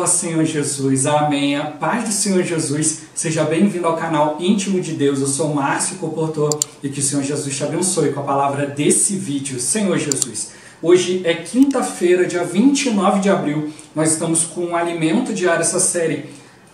Ó Senhor Jesus, amém. A paz do Senhor Jesus, seja bem-vindo ao canal Íntimo de Deus. Eu sou Márcio Comportor e que o Senhor Jesus te abençoe com a palavra desse vídeo. Senhor Jesus, hoje é quinta-feira, dia 29 de abril. Nós estamos com um alimento diário, essa série,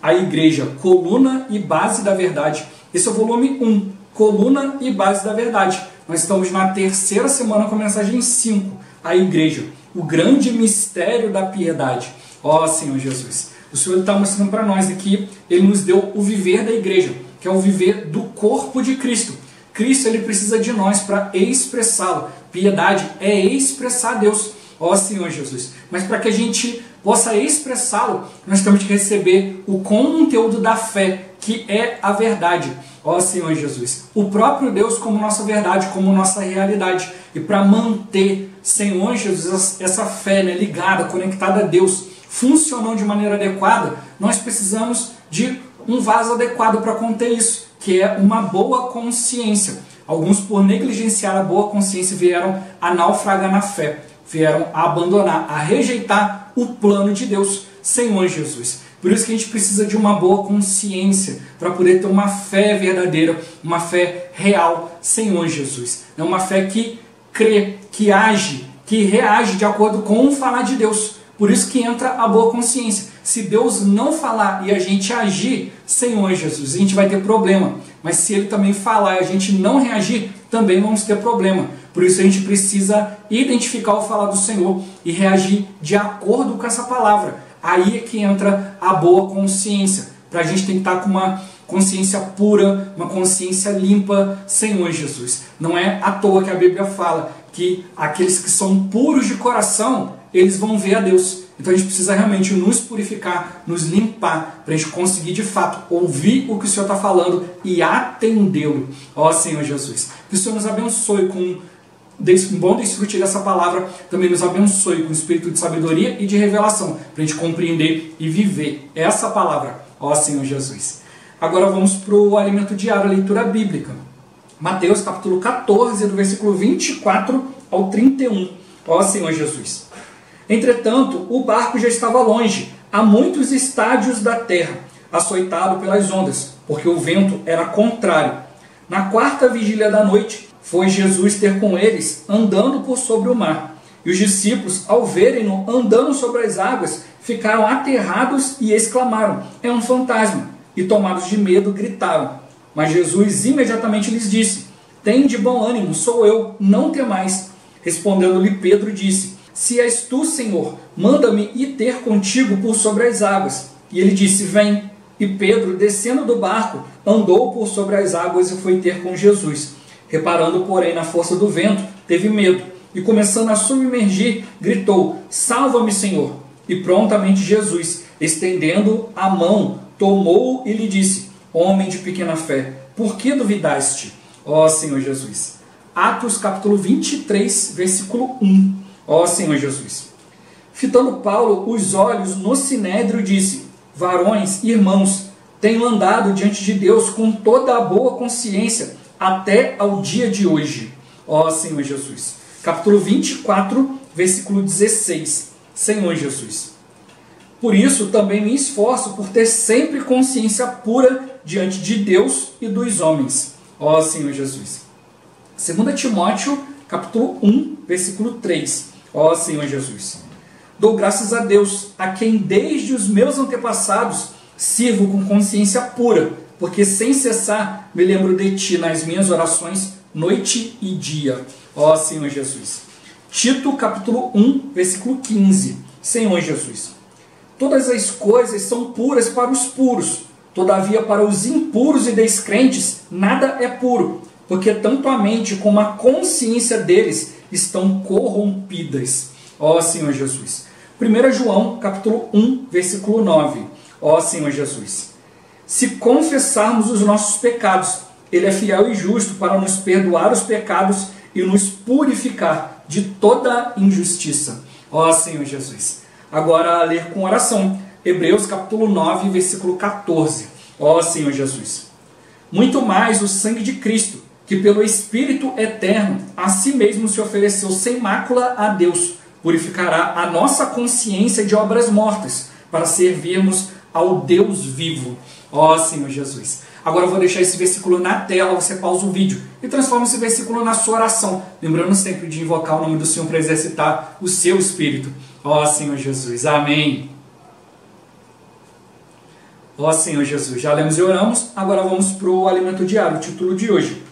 A Igreja, Coluna e Base da Verdade. Esse é o volume 1, Coluna e Base da Verdade. Nós estamos na terceira semana com a mensagem 5, A Igreja, o grande mistério da piedade. Ó Senhor Jesus, o Senhor está mostrando para nós aqui, Ele nos deu o viver da igreja, que é o viver do corpo de Cristo. Cristo, Ele precisa de nós para expressá-lo. Piedade é expressar Deus, ó Senhor Jesus. Mas para que a gente possa expressá-lo, nós temos que receber o conteúdo da fé, que é a verdade. Ó Senhor Jesus, o próprio Deus como nossa verdade, como nossa realidade. E para manter, Senhor Jesus, essa fé, né, ligada, conectada a Deus, funcionando de maneira adequada, nós precisamos de um vaso adequado para conter isso, que é uma boa consciência. Alguns, por negligenciar a boa consciência, vieram a naufragar na fé, vieram a abandonar, a rejeitar o plano de Deus, Senhor Jesus. Por isso que a gente precisa de uma boa consciência, para poder ter uma fé verdadeira, uma fé real, Senhor Jesus. É uma fé que crê, que age, que reage de acordo com o falar de Deus. Por isso que entra a boa consciência. Se Deus não falar e a gente agir, Senhor Jesus, a gente vai ter problema. Mas se Ele também falar e a gente não reagir, também vamos ter problema. Por isso a gente precisa identificar o falar do Senhor e reagir de acordo com essa palavra. Aí é que entra a boa consciência. Para a gente tem que estar com uma consciência pura, uma consciência limpa, Senhor Jesus. Não é à toa que a Bíblia fala que aqueles que são puros de coração, eles vão ver a Deus. Então a gente precisa realmente nos purificar, nos limpar, para a gente conseguir de fato ouvir o que o Senhor está falando e atendê-lo. Ó Senhor Jesus, que o Senhor nos abençoe com um bom desfrute dessa palavra, também nos abençoe com o espírito de sabedoria e de revelação, para a gente compreender e viver essa palavra. Ó Senhor Jesus. Agora vamos para o alimento diário, a leitura bíblica. Mateus capítulo 14, do versículo 24 ao 31. Ó Senhor Jesus. Entretanto, o barco já estava longe, a muitos estádios da terra, açoitado pelas ondas, porque o vento era contrário. Na quarta vigília da noite, foi Jesus ter com eles, andando por sobre o mar. E os discípulos, ao verem-no andando sobre as águas, ficaram aterrados e exclamaram: é um fantasma! E tomados de medo, gritaram. Mas Jesus imediatamente lhes disse: tende bom ânimo, sou eu, não temais. Respondendo-lhe Pedro, disse: se és tu, Senhor, manda-me ir ter contigo por sobre as águas. E ele disse: vem. E Pedro, descendo do barco, andou por sobre as águas e foi ter com Jesus. Reparando, porém, na força do vento, teve medo. E começando a submergir, gritou: salva-me, Senhor. E prontamente Jesus, estendendo a mão, tomou-o e lhe disse: homem de pequena fé, por que duvidaste? Ó Senhor Jesus. Atos capítulo 23, versículo 1. Ó Senhor Jesus. Fitando Paulo os olhos no sinédrio, disse: varões, irmãos, tenho andado diante de Deus com toda a boa consciência até ao dia de hoje. Ó Senhor Jesus. Capítulo 24, versículo 16. Senhor Jesus. Por isso também me esforço por ter sempre consciência pura diante de Deus e dos homens. Ó Senhor Jesus. 2 Timóteo, capítulo 1, versículo 3. Ó Senhor Jesus. Dou graças a Deus, a quem desde os meus antepassados sirvo com consciência pura, porque sem cessar me lembro de Ti nas minhas orações, noite e dia. Ó Senhor Jesus. Tito, capítulo 1, versículo 15. Senhor Jesus. Todas as coisas são puras para os puros, todavia para os impuros e descrentes nada é puro, porque tanto a mente como a consciência deles estão corrompidas. Ó Senhor Jesus. 1 João, capítulo 1, versículo 9. Ó Senhor Jesus. Se confessarmos os nossos pecados, Ele é fiel e justo para nos perdoar os pecados e nos purificar de toda injustiça. Ó Senhor Jesus. Agora a ler com oração. Hebreus, capítulo 9, versículo 14. Ó Senhor Jesus. Muito mais o sangue de Cristo, que pelo Espírito eterno a si mesmo se ofereceu sem mácula a Deus, purificará a nossa consciência de obras mortas, para servirmos ao Deus vivo. Ó Senhor Jesus. Agora eu vou deixar esse versículo na tela, você pausa o vídeo e transforma esse versículo na sua oração, lembrando sempre de invocar o nome do Senhor para exercitar o seu espírito. Ó Senhor Jesus. Amém. Ó Senhor Jesus, já lemos e oramos, agora vamos para o alimento diário, o título de hoje.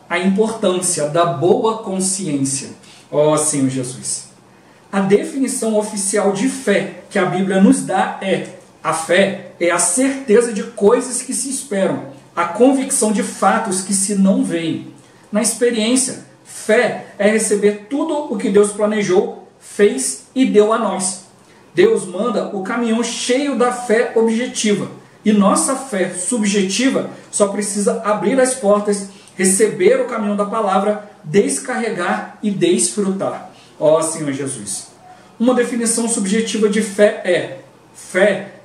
A importância da boa consciência. Ó Senhor Jesus. A definição oficial de fé que a Bíblia nos dá é: a fé é a certeza de coisas que se esperam, a convicção de fatos que se não veem. Na experiência, fé é receber tudo o que Deus planejou, fez e deu a nós. Deus manda o caminhão cheio da fé objetiva. E nossa fé subjetiva só precisa abrir as portas, receber o caminhão da palavra, descarregar e desfrutar. Ó Senhor Jesus. Uma definição subjetiva de fé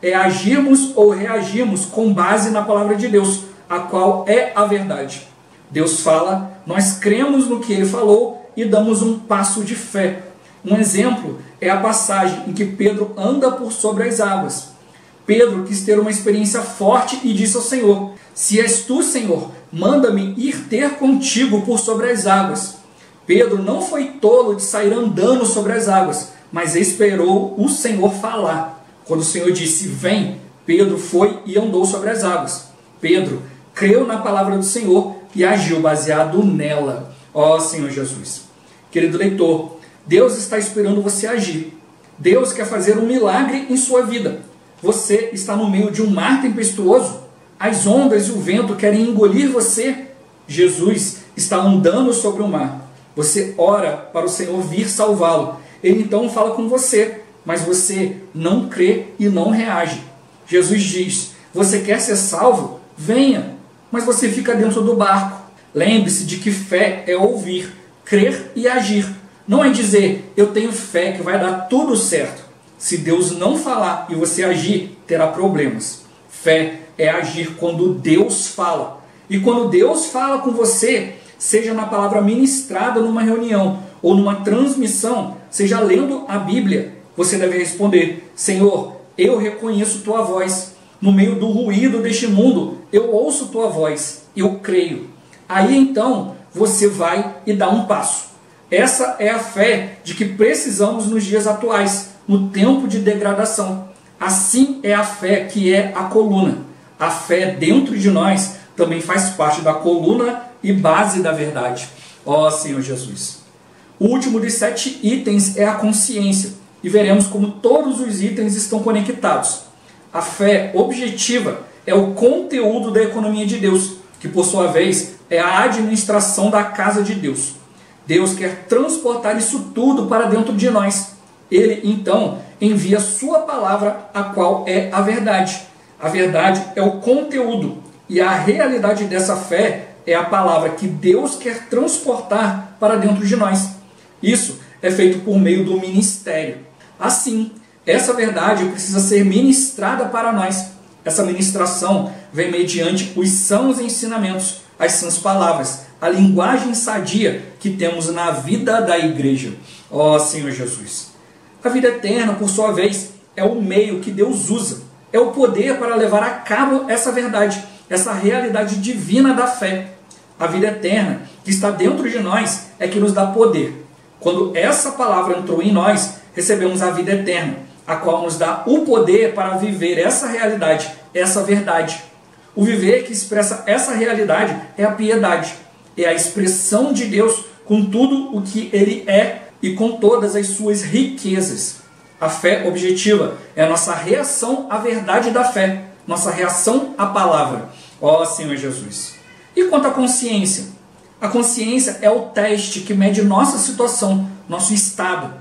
é agirmos ou reagirmos com base na palavra de Deus, a qual é a verdade. Deus fala, nós cremos no que Ele falou e damos um passo de fé. Um exemplo é a passagem em que Pedro anda por sobre as águas. Pedro quis ter uma experiência forte e disse ao Senhor: se és tu, Senhor, manda-me ir ter contigo por sobre as águas. Pedro não foi tolo de sair andando sobre as águas, mas esperou o Senhor falar. Quando o Senhor disse: vem, Pedro foi e andou sobre as águas. Pedro creu na palavra do Senhor e agiu baseado nela. Ó Senhor Jesus. Querido leitor, Deus está esperando você agir. Deus quer fazer um milagre em sua vida. Você está no meio de um mar tempestuoso. As ondas e o vento querem engolir você. Jesus está andando sobre o mar. Você ora para o Senhor vir salvá-lo. Ele então fala com você, mas você não crê e não reage. Jesus diz: você quer ser salvo? Venha. Mas você fica dentro do barco. Lembre-se de que fé é ouvir, crer e agir. Não é dizer: eu tenho fé que vai dar tudo certo. Se Deus não falar e você agir, terá problemas. Fé é agir quando Deus fala. E quando Deus fala com você, seja na palavra ministrada numa reunião ou numa transmissão, seja lendo a Bíblia, você deve responder: Senhor, eu reconheço tua voz. No meio do ruído deste mundo, eu ouço tua voz, eu creio. Aí então, você vai e dá um passo. Essa é a fé de que precisamos nos dias atuais, no tempo de degradação. Assim é a fé que é a coluna. A fé dentro de nós também faz parte da coluna e base da verdade. Ó Senhor Jesus. O último dos 7 itens é a consciência. E veremos como todos os itens estão conectados. A fé objetiva é o conteúdo da economia de Deus, que por sua vez é a administração da casa de Deus. Deus quer transportar isso tudo para dentro de nós. Ele, então, envia sua palavra, a qual é a verdade. A verdade é o conteúdo, e a realidade dessa fé é a palavra que Deus quer transportar para dentro de nós. Isso é feito por meio do ministério. Assim, essa verdade precisa ser ministrada para nós. Essa ministração vem mediante os sãos ensinamentos, as sãs palavras, a linguagem sadia que temos na vida da igreja. Ó Senhor Jesus. A vida eterna, por sua vez, é o meio que Deus usa. É o poder para levar a cabo essa verdade, essa realidade divina da fé. A vida eterna que está dentro de nós é que nos dá poder. Quando essa palavra entrou em nós, recebemos a vida eterna, a qual nos dá o poder para viver essa realidade, essa verdade. O viver que expressa essa realidade é a piedade. É a expressão de Deus com tudo o que Ele é e com todas as suas riquezas. A fé objetiva é a nossa reação à verdade da fé, nossa reação à palavra. Ó Senhor Jesus. E quanto à consciência? A consciência é o teste que mede nossa situação, nosso estado.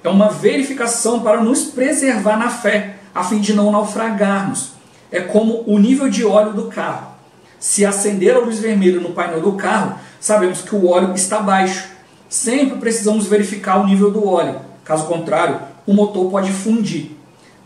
É uma verificação para nos preservar na fé, a fim de não naufragarmos. É como o nível de óleo do carro. Se acender a luz vermelha no painel do carro, sabemos que o óleo está baixo. Sempre precisamos verificar o nível do óleo. Caso contrário, o motor pode fundir.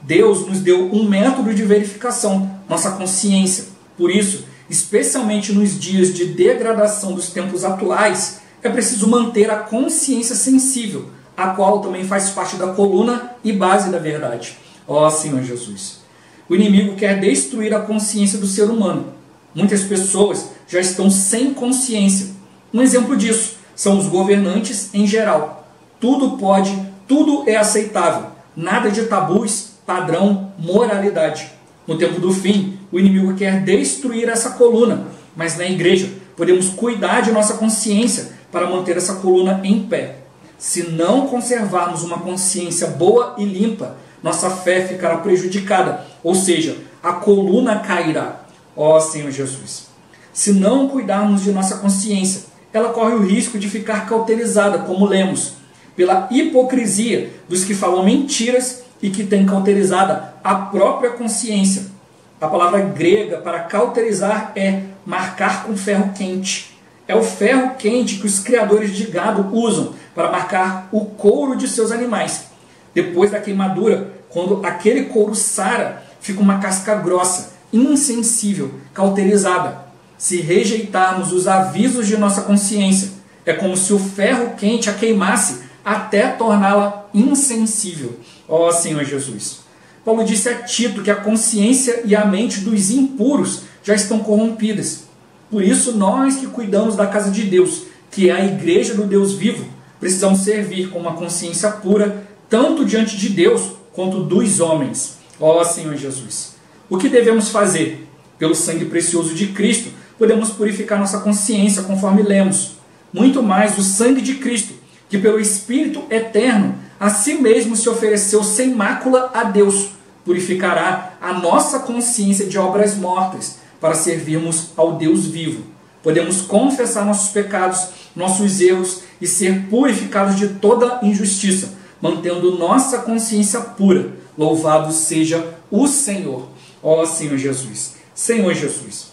Deus nos deu um método de verificação, nossa consciência. Por isso, especialmente nos dias de degradação dos tempos atuais, é preciso manter a consciência sensível, a qual também faz parte da coluna e base da verdade. Ó Senhor Jesus. O inimigo quer destruir a consciência do ser humano. Muitas pessoas já estão sem consciência. Um exemplo disso são os governantes em geral. Tudo pode, tudo é aceitável. Nada de tabus, padrão, moralidade. No tempo do fim, o inimigo quer destruir essa coluna, mas na igreja podemos cuidar de nossa consciência para manter essa coluna em pé. Se não conservarmos uma consciência boa e limpa, nossa fé ficará prejudicada, ou seja, a coluna cairá. Ó Senhor Jesus. Se não cuidarmos de nossa consciência, ela corre o risco de ficar cauterizada, como lemos, pela hipocrisia dos que falam mentiras e que têm cauterizada a própria consciência. A palavra grega para cauterizar é marcar com ferro quente. É o ferro quente que os criadores de gado usam para marcar o couro de seus animais. Depois da queimadura, quando aquele couro sara, fica uma casca grossa, insensível, cauterizada. Se rejeitarmos os avisos de nossa consciência, é como se o ferro quente a queimasse até torná-la insensível. Ó Senhor Jesus. Paulo disse a Tito que a consciência e a mente dos impuros já estão corrompidas. Por isso, nós que cuidamos da casa de Deus, que é a igreja do Deus vivo, precisamos servir com uma consciência pura, tanto diante de Deus quanto dos homens. Ó Senhor Jesus. O que devemos fazer? Pelo sangue precioso de Cristo, podemos purificar nossa consciência, conforme lemos. Muito mais o sangue de Cristo, que pelo Espírito eterno, a si mesmo se ofereceu sem mácula a Deus, purificará a nossa consciência de obras mortas, para servirmos ao Deus vivo. Podemos confessar nossos pecados, nossos erros e ser purificados de toda injustiça, mantendo nossa consciência pura. Louvado seja o Senhor. Ó Senhor Jesus. Senhor Jesus.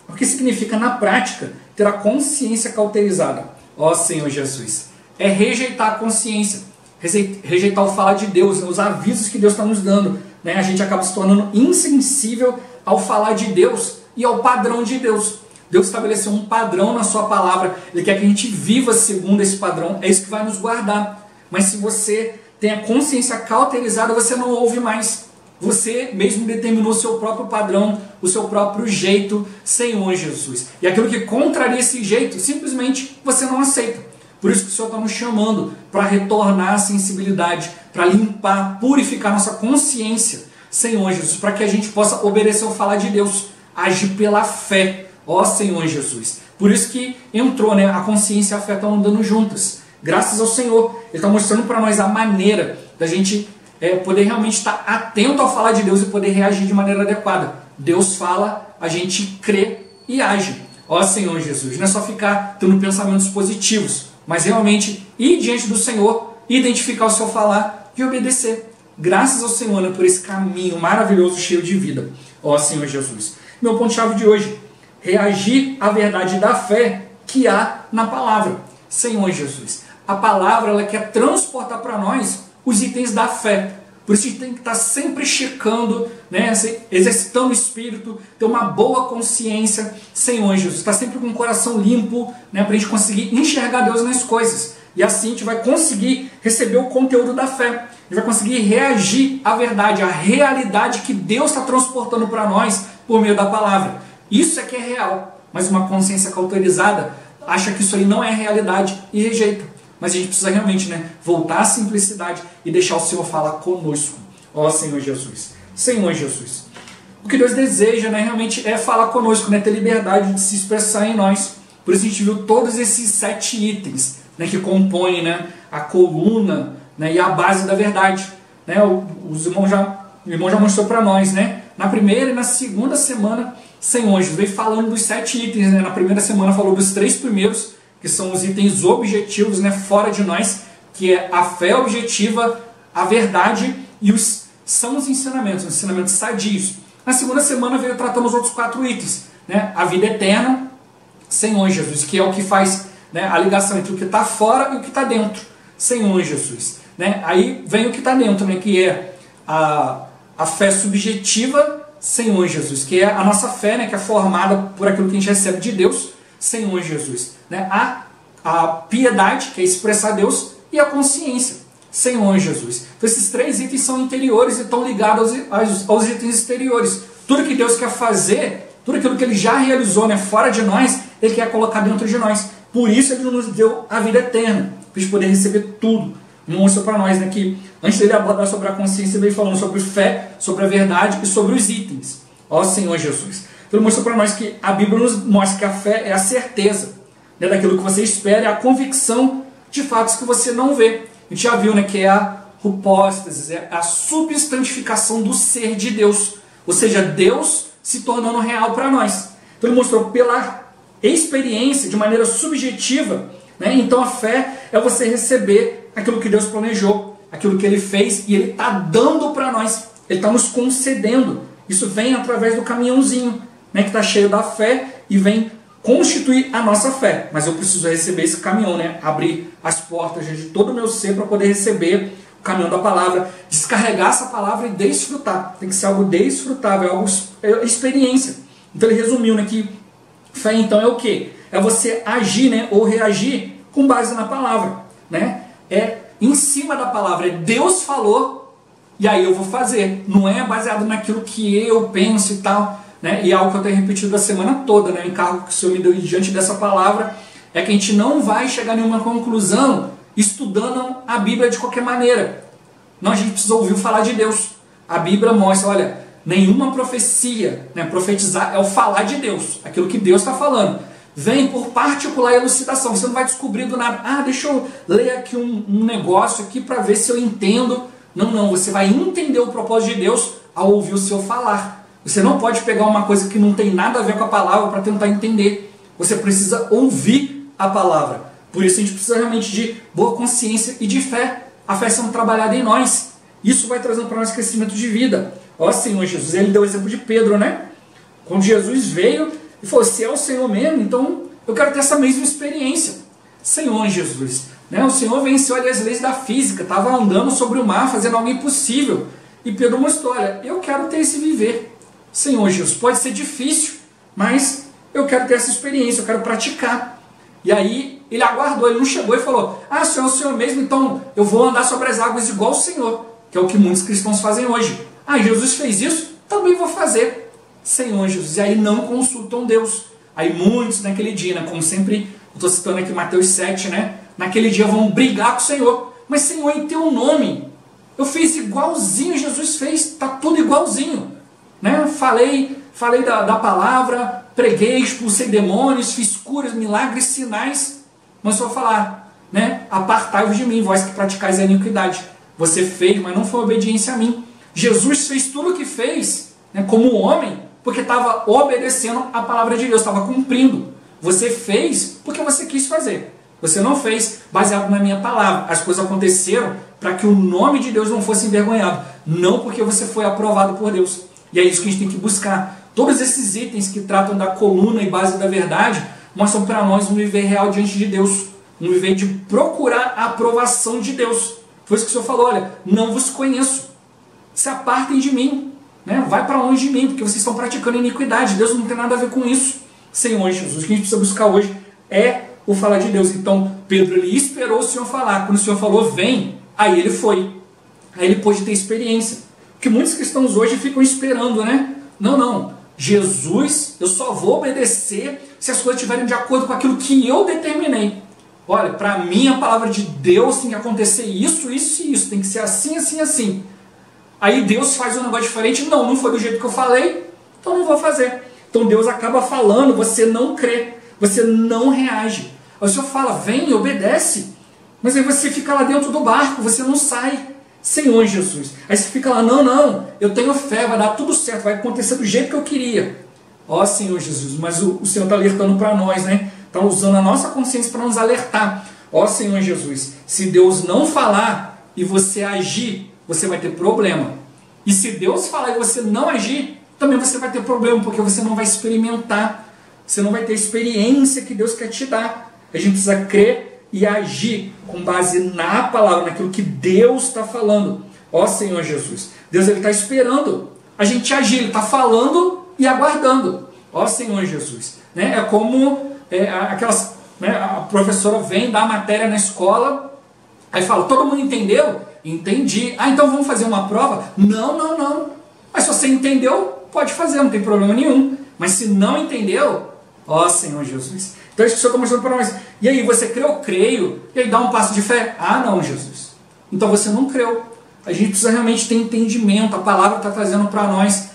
O que significa na prática ter a consciência cauterizada? Ó Senhor Jesus. É rejeitar a consciência, rejeitar o falar de Deus, os avisos que Deus está nos dando. A gente acaba se tornando insensível ao falar de Deus e ao padrão de Deus. Deus estabeleceu um padrão na sua palavra. Ele quer que a gente viva segundo esse padrão. É isso que vai nos guardar. Mas se você tem a consciência cauterizada, você não ouve mais. Você mesmo determinou o seu próprio padrão, o seu próprio jeito, Senhor Jesus. E aquilo que contraria esse jeito, simplesmente você não aceita. Por isso que o Senhor está nos chamando para retornar a sensibilidade, para limpar, purificar nossa consciência, Senhor Jesus, para que a gente possa obedecer ao falar de Deus, agir pela fé, ó Senhor Jesus. Por isso que entrou, a consciência e a fé estão andando juntas. Graças ao Senhor, Ele está mostrando para nós a maneira da gente poder realmente estar atento ao falar de Deus e poder reagir de maneira adequada. Deus fala, a gente crê e age. Ó Senhor Jesus, não é só ficar tendo pensamentos positivos, mas realmente ir diante do Senhor, identificar o seu falar e obedecer. Graças ao Senhor, por esse caminho maravilhoso, cheio de vida. Ó Senhor Jesus. Meu ponto-chave de hoje: reagir à verdade da fé que há na palavra. Senhor Jesus. A palavra ela quer transportar para nós os itens da fé. Por isso a gente tem que estar sempre checando, exercitando o espírito, ter uma boa consciência, Senhor Jesus. Estar sempre com o coração limpo, para a gente conseguir enxergar Deus nas coisas. E assim a gente vai conseguir receber o conteúdo da fé. A gente vai conseguir reagir à verdade, à realidade que Deus está transportando para nós por meio da palavra. Isso é que é real. Mas uma consciência cauterizada acha que isso aí não é realidade e rejeita. Mas a gente precisa realmente voltar à simplicidade e deixar o Senhor falar conosco. Ó Senhor Jesus. Senhor Jesus. O que Deus deseja realmente é falar conosco, ter liberdade de se expressar em nós. Por isso a gente viu todos esses 7 itens que compõem a coluna e a base da verdade. O irmão já mostrou para nós. Na primeira e na segunda semana, Senhor Jesus veio falando dos 7 itens. Na primeira semana falou dos 3 primeiros, que são os itens objetivos, fora de nós, que é a fé objetiva, a verdade e os ensinamentos sadios. Na segunda semana veio tratando os outros 4 itens, a vida eterna, Senhor Jesus, que é o que faz a ligação entre o que está fora e o que está dentro, Senhor Jesus. Aí vem o que está dentro, que é a fé subjetiva, Senhor Jesus, que é a nossa fé, que é formada por aquilo que a gente recebe de Deus, Senhor Jesus. A piedade, que é expressar Deus, e a consciência. Senhor Jesus. Então esses 3 itens são interiores e estão ligados aos itens exteriores. Tudo que Deus quer fazer, tudo aquilo que Ele já realizou, né, fora de nós, Ele quer colocar dentro de nós. Por isso Ele nos deu a vida eterna, para a gente poder receber tudo. Ele mostrou para nós, né, que antes dele abordar sobre a consciência, ele veio falando sobre fé, sobre a verdade e sobre os itens. Ó Senhor Jesus. Então Ele mostrou para nós que a Bíblia nos mostra que a fé é a certeza, né, daquilo que você espera, é a convicção de fatos que você não vê. A gente já viu, né, que é a hipóstase, é a substantificação do ser de Deus. Ou seja, Deus se tornando real para nós. Então Ele mostrou pela experiência, de maneira subjetiva, né? Então a fé é você receber aquilo que Deus planejou, aquilo que Ele fez e Ele está dando para nós. Ele está nos concedendo. Isso vem através do caminhãozinho, né, que está cheio da fé e vem constituir a nossa fé. Mas eu preciso receber esse caminhão, né? Abrir as portas de todo o meu ser para poder receber o caminhão da palavra, descarregar essa palavra e desfrutar. Tem que ser algo desfrutável, algo experiência. Então ele resumiu, né, que fé então é o quê? É você agir, né, ou reagir com base na palavra, né? É em cima da palavra. É Deus falou e aí eu vou fazer. Não é baseado naquilo que eu penso e tal. Né? E algo que eu tenho repetido a semana toda, né? O encargo que o Senhor me deu diante dessa palavra é que a gente não vai chegar a nenhuma conclusão estudando a Bíblia de qualquer maneira. Não, a gente precisa ouvir falar de Deus. A Bíblia mostra, olha, nenhuma profecia, né? Profetizar é o falar de Deus, aquilo que Deus está falando. Vem por particular elucidação, você não vai descobrir do nada, deixa eu ler aqui um negócio aqui para ver se eu entendo. Não, você vai entender o propósito de Deus ao ouvir o Senhor falar. Você não pode pegar uma coisa que não tem nada a ver com a palavra para tentar entender. Você precisa ouvir a palavra. Por isso a gente precisa realmente de boa consciência e de fé. A fé sendo trabalhada em nós. Isso vai trazendo para nós crescimento de vida. Ó Senhor Jesus, ele deu o exemplo de Pedro, né? Quando Jesus veio e falou, se é o Senhor mesmo, então eu quero ter essa mesma experiência. Senhor Jesus, né? O Senhor venceu ali as leis da física, estava andando sobre o mar, fazendo algo impossível. E Pedro mostrou, olha, eu quero ter esse viver. Senhor Jesus, pode ser difícil, mas eu quero ter essa experiência, eu quero praticar. E aí ele aguardou, ele não chegou e falou, Senhor, é o Senhor mesmo, então eu vou andar sobre as águas igual o Senhor, que é o que muitos cristãos fazem hoje. Jesus fez isso, também vou fazer. Senhor Jesus, e aí não consultam Deus. Aí muitos naquele dia, né, como sempre, eu estou citando aqui Mateus 7, né, naquele dia vão brigar com o Senhor. Mas Senhor, em teu nome, eu fiz igualzinho Jesus fez, está tudo igualzinho. Né? Falei da palavra, preguei, expulsei demônios, fiz curas, milagres, sinais. Mas só falar, né? Apartai-vos de mim, vós que praticais a iniquidade. Você fez, mas não foi obediência a mim. Jesus fez tudo o que fez, né, como homem, porque estava obedecendo a palavra de Deus, estava cumprindo. Você fez porque você quis fazer. Você não fez baseado na minha palavra. As coisas aconteceram para que o nome de Deus não fosse envergonhado. Não porque você foi aprovado por Deus. E é isso que a gente tem que buscar. Todos esses itens que tratam da coluna e base da verdade mostram para nós um viver real diante de Deus. Um viver de procurar a aprovação de Deus. Foi isso que o Senhor falou, olha, não vos conheço. Se apartem de mim. Né? Vai para longe de mim, porque vocês estão praticando iniquidade. Deus não tem nada a ver com isso. Senhor Jesus, o que a gente precisa buscar hoje é o falar de Deus. Então, Pedro ele esperou o Senhor falar. Quando o Senhor falou, vem, aí ele foi. Aí ele pôde ter experiência. Porque muitos cristãos hoje ficam esperando, né? Não. Jesus, eu só vou obedecer se as coisas estiverem de acordo com aquilo que eu determinei. Olha, para mim a palavra de Deus tem que acontecer isso, isso e isso. Tem que ser assim, assim, assim. Aí Deus faz um negócio diferente. Não foi do jeito que eu falei, então não vou fazer. Então Deus acaba falando, você não crê, você não reage. Aí o Senhor fala, vem, obedece. Mas aí você fica lá dentro do barco, você não sai. Senhor Jesus. Aí você fica lá, não, eu tenho fé, vai dar tudo certo, vai acontecer do jeito que eu queria. Ó Senhor Jesus, mas o Senhor está alertando para nós, né? Está usando a nossa consciência para nos alertar. Ó Senhor Jesus, se Deus não falar e você agir, você vai ter problema. E se Deus falar e você não agir, também você vai ter problema, porque você não vai experimentar, você não vai ter a experiência que Deus quer te dar. A gente precisa crer e agir com base na palavra, naquilo que Deus está falando. Ó Senhor Jesus, Deus está esperando a gente agir, Ele está falando e aguardando. Ó Senhor Jesus, né? É como aquelas, né, a professora vem dar a matéria na escola, aí fala, todo mundo entendeu? entendi. Ah, então vamos fazer uma prova? Não, não, não. Mas se você entendeu, pode fazer, não tem problema nenhum. Mas se não entendeu, ó Senhor Jesus. Então isso que o Senhor está mostrando para nós. E aí, você creu? Creio. E aí dá um passo de fé? Ah, não, Jesus. Então você não creu. A gente precisa realmente ter entendimento. A palavra está trazendo para nós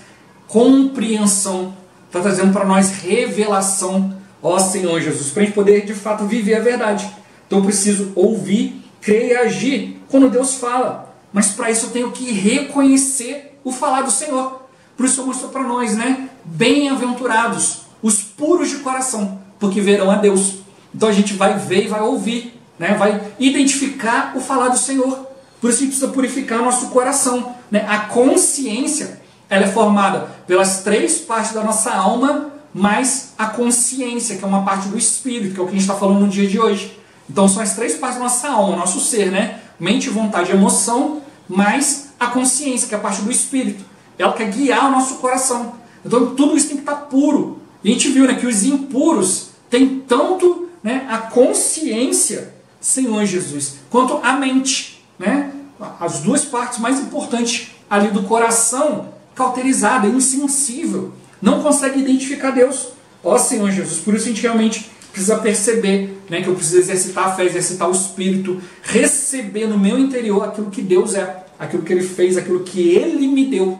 compreensão. Está trazendo para nós revelação. Ó Senhor Jesus. Para a gente poder, de fato, viver a verdade. Então eu preciso ouvir, crer e agir quando Deus fala. Mas para isso eu tenho que reconhecer o falar do Senhor. Por isso eu mostrou para nós, né? Bem-aventurados os puros de coração, porque verão a Deus. Então a gente vai ver e vai ouvir, né? Vai identificar o falar do Senhor. Por isso a gente precisa purificar nosso coração, né? A consciência, ela é formada pelas 3 partes da nossa alma, mais a consciência, que é uma parte do espírito, que é o que a gente está falando no dia de hoje. Então são as 3 partes da nossa alma, nosso ser, né? Mente, vontade e emoção, mais a consciência, que é a parte do espírito. Ela quer guiar o nosso coração. Então tudo isso tem que estar puro. E a gente viu, né, que os impuros têm tanto, né, a consciência, Senhor Jesus, quanto a mente, né? As 2 partes mais importantes ali do coração, cauterizada, insensível, não consegue identificar Deus. Ó Senhor Jesus, por isso a gente realmente precisa perceber, né, que eu preciso exercitar a fé, exercitar o Espírito, receber no meu interior aquilo que Deus é, aquilo que Ele fez, aquilo que Ele me deu.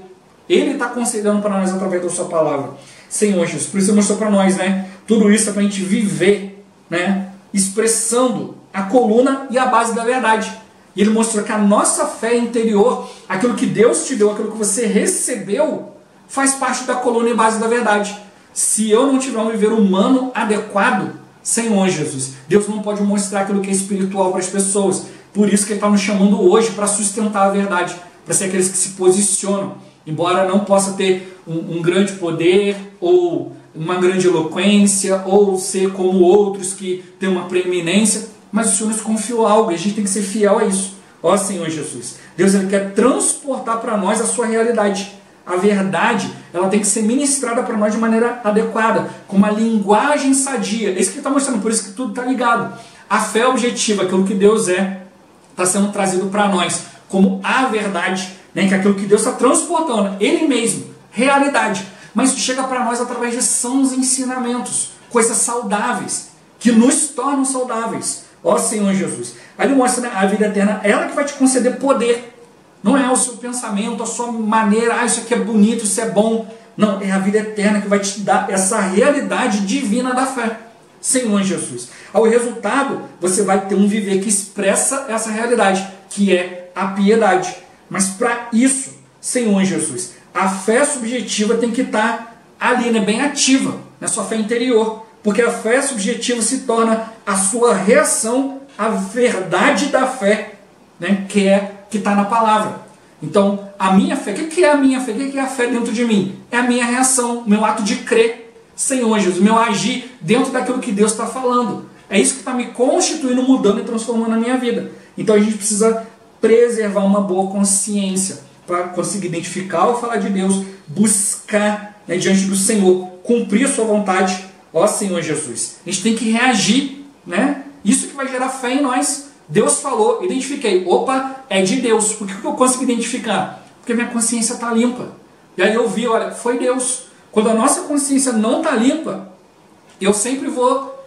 Ele está concedendo para nós através da sua palavra. Senhor Jesus, por isso Ele mostrou para nós, né, tudo isso é para a gente viver, né, expressando a coluna e a base da verdade. E Ele mostrou que a nossa fé interior, aquilo que Deus te deu, aquilo que você recebeu, faz parte da coluna e base da verdade. Se eu não tiver um viver humano adequado, Senhor Jesus, Deus não pode mostrar aquilo que é espiritual para as pessoas. Por isso que Ele está nos chamando hoje para sustentar a verdade, para ser aqueles que se posicionam. Embora não possa ter um grande poder, ou uma grande eloquência, ou ser como outros que têm uma preeminência, mas o Senhor nos confiou algo e a gente tem que ser fiel a isso. Ó Senhor Jesus, Deus Ele quer transportar para nós a sua realidade. A verdade, ela tem que ser ministrada para nós de maneira adequada, com uma linguagem sadia. É isso que Ele está mostrando, por isso que tudo está ligado. A fé objetiva, aquilo que Deus é, está sendo trazido para nós como a verdade, né? Que é aquilo que Deus está transportando, Ele mesmo, realidade. Mas isso chega para nós através de sãos ensinamentos, coisas saudáveis, que nos tornam saudáveis. Ó Senhor Jesus. Aí Ele mostra, né, a vida eterna, ela que vai te conceder poder. Não é o seu pensamento, a sua maneira, isso aqui é bonito, isso é bom. Não, é a vida eterna que vai te dar essa realidade divina da fé. Senhor Jesus. Ao resultado, você vai ter um viver que expressa essa realidade, que é a piedade. Mas para isso, Senhor Jesus, a fé subjetiva tem que estar ali, né, bem ativa, na sua fé interior. Porque a fé subjetiva se torna a sua reação à verdade da fé, né, que está na palavra. Então, a minha fé, o que é a minha fé? O que é a fé dentro de mim? É a minha reação, o meu ato de crer, Senhor Jesus, o meu agir dentro daquilo que Deus está falando. É isso que está me constituindo, mudando e transformando a minha vida. Então a gente precisa preservar uma boa consciência para conseguir identificar o falar de Deus, buscar, né, diante do Senhor, cumprir a sua vontade. Ó Senhor Jesus, a gente tem que reagir, né? Isso que vai gerar fé em nós. Deus falou, identifiquei. Opa, é de Deus. Por que eu consigo identificar? Porque minha consciência está limpa. E aí eu vi, olha, foi Deus. Quando a nossa consciência não está limpa, eu sempre vou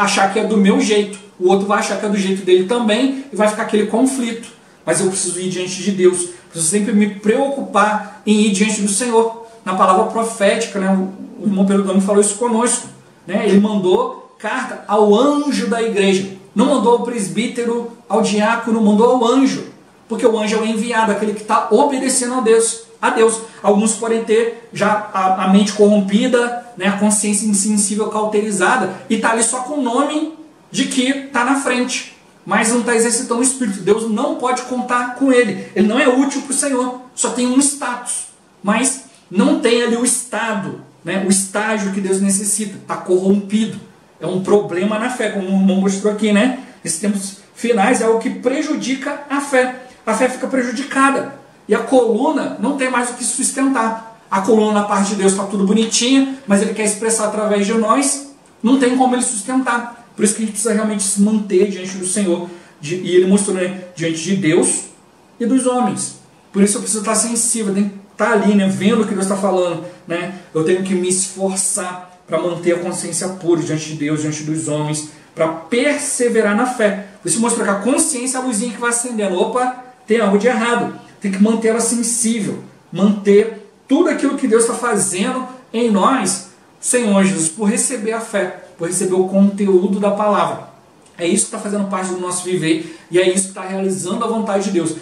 achar que é do meu jeito. O outro vai achar que é do jeito dele também e vai ficar aquele conflito. Mas eu preciso ir diante de Deus. Preciso sempre me preocupar em ir diante do Senhor. Na palavra profética, né, o irmão Perugano falou isso conosco. Né? Ele mandou carta ao anjo da igreja. Não mandou ao presbítero, ao diácono, mandou ao anjo. Porque o anjo é o enviado, aquele que está obedecendo a Deus. Alguns podem ter já a mente corrompida, né, a consciência insensível, cauterizada, e está ali só com o nome de que está na frente. Mas não está exercitando o Espírito. Deus não pode contar com ele. Ele não é útil para o Senhor. Só tem um status. Mas não tem ali o estado, né, o estágio que Deus necessita. Está corrompido. É um problema na fé, como o irmão mostrou aqui, né? Nesses tempos finais é algo que prejudica a fé. A fé fica prejudicada. E a coluna não tem mais o que sustentar. A coluna na parte de Deus está tudo bonitinha, mas Ele quer expressar através de nós, não tem como Ele sustentar. Por isso que a gente precisa realmente se manter diante do Senhor. E Ele mostrou, né, diante de Deus, e dos homens. Por isso eu preciso estar sensível, eu tenho que estar ali, né, vendo o que Deus está falando, né? Eu tenho que me esforçar para manter a consciência pura diante de Deus, diante dos homens, para perseverar na fé. Isso mostra que a consciência é a luzinha que vai acendendo. Opa, tem algo de errado. Tem que manter ela sensível, manter tudo aquilo que Deus está fazendo em nós, Senhor Jesus, por receber a fé, por receber o conteúdo da palavra. É isso que está fazendo parte do nosso viver e é isso que está realizando a vontade de Deus.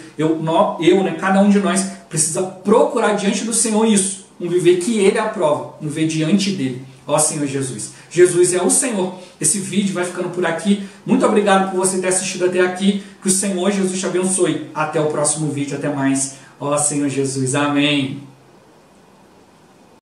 Cada um de nós precisa procurar diante do Senhor isso, um viver que Ele aprova, um viver diante dEle. Ó Senhor Jesus. Jesus é o Senhor. Esse vídeo vai ficando por aqui. Muito obrigado por você ter assistido até aqui. Que o Senhor Jesus te abençoe. Até o próximo vídeo. Até mais. Ó Senhor Jesus. Amém.